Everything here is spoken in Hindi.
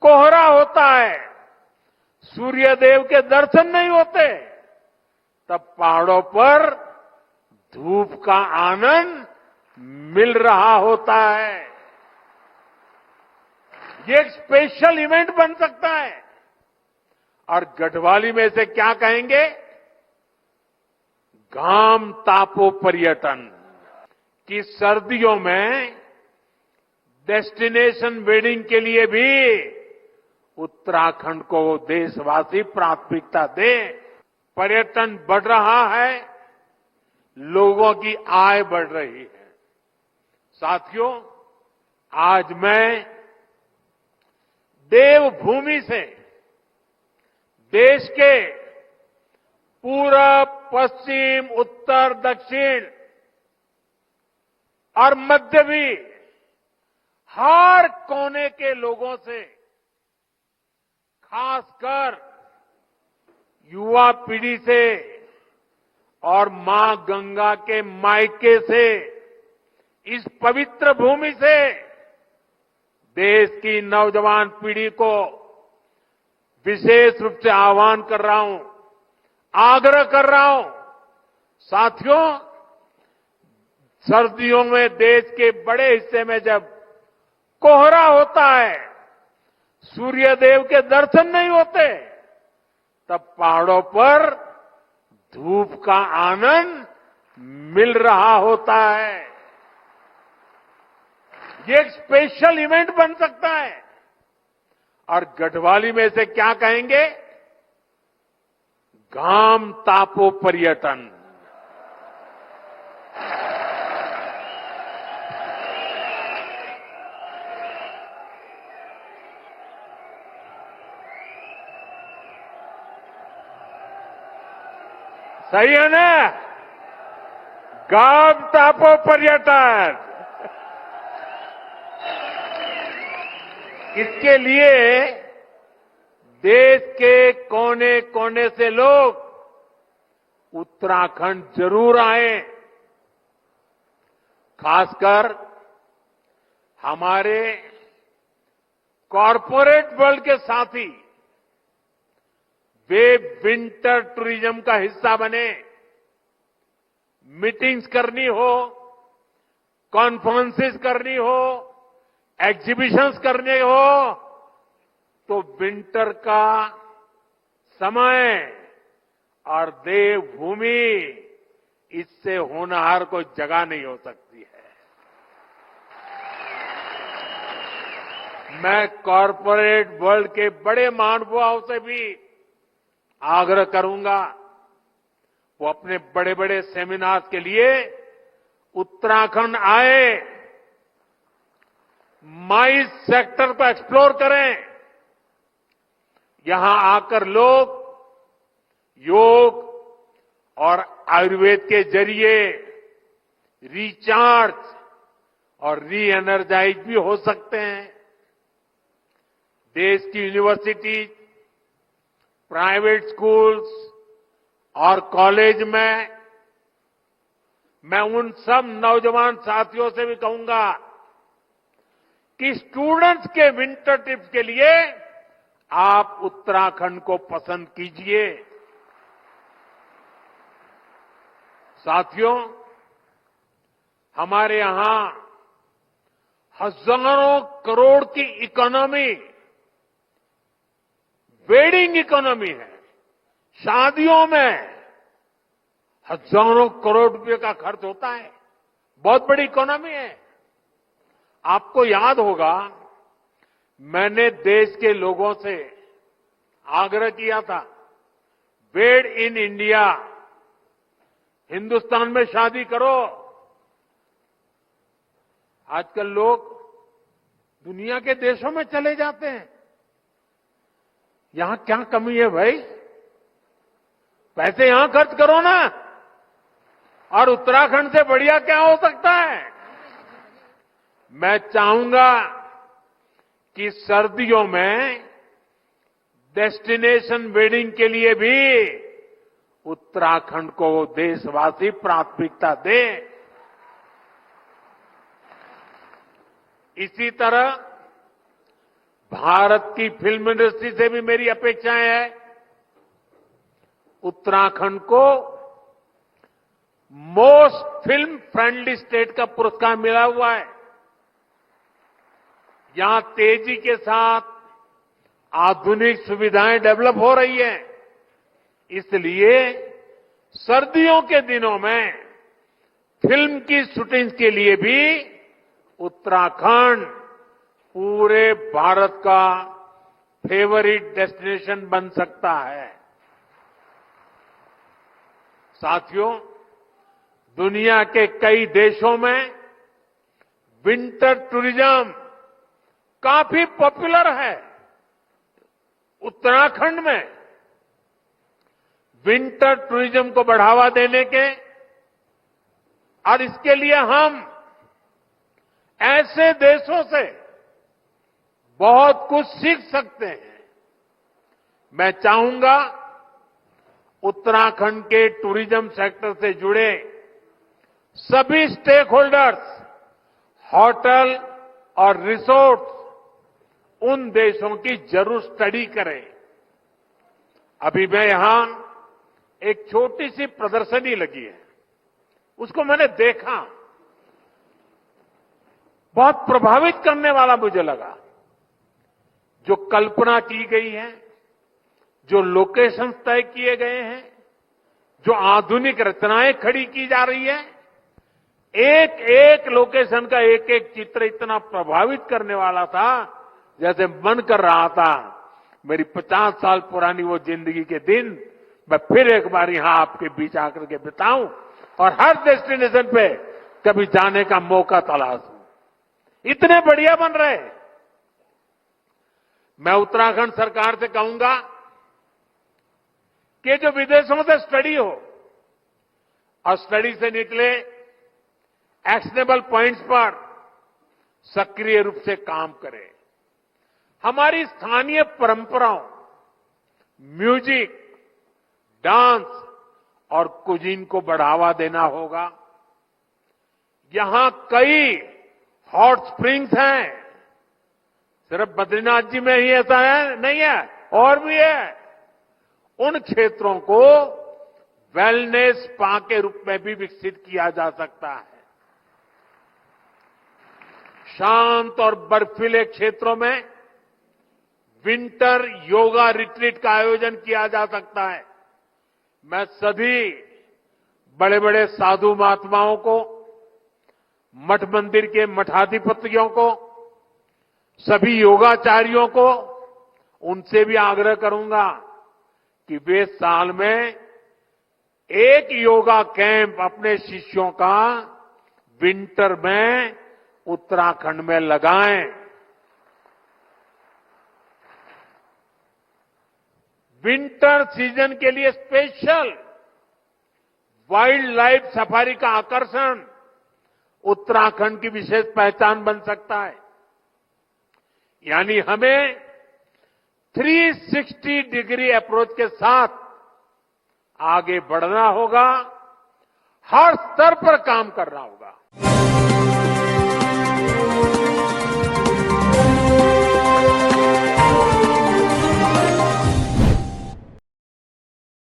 कोहरा होता है, सूर्य देव के दर्शन नहीं होते, तब पहाड़ों पर धूप का आनंद मिल रहा होता है। ये एक स्पेशल इवेंट बन सकता है। और गढ़वाली में से क्या कहेंगे? घाम तापो पर्यटन। कि सर्दियों में डेस्टिनेशन वेडिंग के लिए भी उत्तराखंड को देशवासी प्राथमिकता दे। पर्यटन बढ़ रहा है, लोगों की आय बढ़ रही है। साथियों, आज मैं देवभूमि से देश के पूरब, पश्चिम, उत्तर, दक्षिण और मध्य भी हर कोने के लोगों से, खासकर युवा पीढ़ी से और मां गंगा के मायके से, इस पवित्र भूमि से देश की नौजवान पीढ़ी को विशेष रूप से आह्वान कर रहा हूं, आग्रह कर रहा हूं। साथियों, सर्दियों में देश के बड़े हिस्से में जब कोहरा होता है, सूर्य देव के दर्शन नहीं होते, तब पहाड़ों पर धूप का आनंद मिल रहा होता है। ये एक स्पेशल इवेंट बन सकता है। और गढ़वाली में से क्या कहेंगे? घाम तापो पर्यटन। सही है ना? घाम तापो पर्यटन। इसके लिए देश के कोने कोने से लोग उत्तराखंड जरूर आए। खासकर हमारे कॉरपोरेट वर्ल्ड के साथी, वे विंटर टूरिज्म का हिस्सा बने। मीटिंग्स करनी हो, कॉन्फ्रेंसेस करनी हो, एग्जीबिशंस करने हो, तो विंटर का समय और देवभूमि, इससे होनहार कोई जगह नहीं हो सकती है। मैं कॉरपोरेट वर्ल्ड के बड़े महानुभावों से भी आग्रह करूंगा, वो अपने बड़े बड़े सेमिनार्स के लिए उत्तराखंड आए, माइस सेक्टर को एक्सप्लोर करें। यहां आकर लोग योग और आयुर्वेद के जरिए रिचार्ज और री एनर्जाइज भी हो सकते हैं। देश की यूनिवर्सिटी, प्राइवेट स्कूल्स और कॉलेज में मैं उन सब नौजवान साथियों से भी कहूंगा कि स्टूडेंट्स के विंटर ट्रिप के लिए आप उत्तराखंड को पसंद कीजिए। साथियों, हमारे यहां हजारों करोड़ की इकोनॉमी, वेडिंग इकोनॉमी है। शादियों में हजारों करोड़ रुपए का खर्च होता है, बहुत बड़ी इकोनॉमी है। आपको याद होगा, मैंने देश के लोगों से आग्रह किया था, वेड इन इंडिया, हिंदुस्तान में शादी करो। आजकल लोग दुनिया के देशों में चले जाते हैं। यहां क्या कमी है भाई? पैसे यहां खर्च करो ना। और उत्तराखंड से बढ़िया क्या हो सकता है? मैं चाहूंगा कि सर्दियों में डेस्टिनेशन वेडिंग के लिए भी उत्तराखंड को देशवासी प्राथमिकता दे। इसी तरह भारत की फिल्म इंडस्ट्री से भी मेरी अपेक्षाएं हैं। उत्तराखंड को मोस्ट फिल्म फ्रेंडली स्टेट का पुरस्कार मिला हुआ है। यहां तेजी के साथ आधुनिक सुविधाएं डेवलप हो रही हैं। इसलिए सर्दियों के दिनों में फिल्म की शूटिंग के लिए भी उत्तराखंड पूरे भारत का फेवरिट डेस्टिनेशन बन सकता है। साथियों, दुनिया के कई देशों में विंटर टूरिज्म काफी पॉपुलर है। उत्तराखंड में विंटर टूरिज्म को बढ़ावा देने के और इसके लिए हम ऐसे देशों से बहुत कुछ सीख सकते हैं। मैं चाहूंगा उत्तराखंड के टूरिज्म सेक्टर से जुड़े सभी स्टेक होल्डर्स, होटल और रिसोर्ट उन देशों की जरूर स्टडी करें। अभी मैं यहां एक छोटी सी प्रदर्शनी लगी है, उसको मैंने देखा, बहुत प्रभावित करने वाला मुझे लगा। जो कल्पना की गई है, जो लोकेशन तय किए गए हैं, जो आधुनिक रचनाएं खड़ी की जा रही है, एक एक लोकेशन का एक एक चित्र इतना प्रभावित करने वाला था, जैसे मन कर रहा था मेरी 50 साल पुरानी वो जिंदगी के दिन मैं फिर एक बार यहां आपके बीच आकर के बिताऊं और हर डेस्टिनेशन पे कभी जाने का मौका तलाशूं। इतने बढ़िया बन रहे। मैं उत्तराखंड सरकार से कहूंगा कि जो विदेशों से स्टडी हो और स्टडी से निकले एक्शनेबल पॉइंट्स पर सक्रिय रूप से काम करें। हमारी स्थानीय परंपराओं, म्यूजिक, डांस और कुजीन को बढ़ावा देना होगा। यहां कई हॉट स्प्रिंग्स हैं, सिर्फ बद्रीनाथ जी में ही ऐसा है नहीं है, और भी है। उन क्षेत्रों को वेलनेस स्पा के रूप में भी विकसित किया जा सकता है। शांत और बर्फीले क्षेत्रों में विंटर योगा रिट्रीट का आयोजन किया जा सकता है। मैं सभी बड़े बड़े साधु महात्माओं को, मठ मंदिर के मठाधिपतियों को, सभी योगाचार्यों को, उनसे भी आग्रह करूंगा कि वे साल में एक योगा कैंप अपने शिष्यों का विंटर में उत्तराखंड में लगाएं। विंटर सीजन के लिए स्पेशल वाइल्ड लाइफ सफारी का आकर्षण उत्तराखंड की विशेष पहचान बन सकता है। यानी हमें 360 डिग्री अप्रोच के साथ आगे बढ़ना होगा, हर स्तर पर काम करना होगा।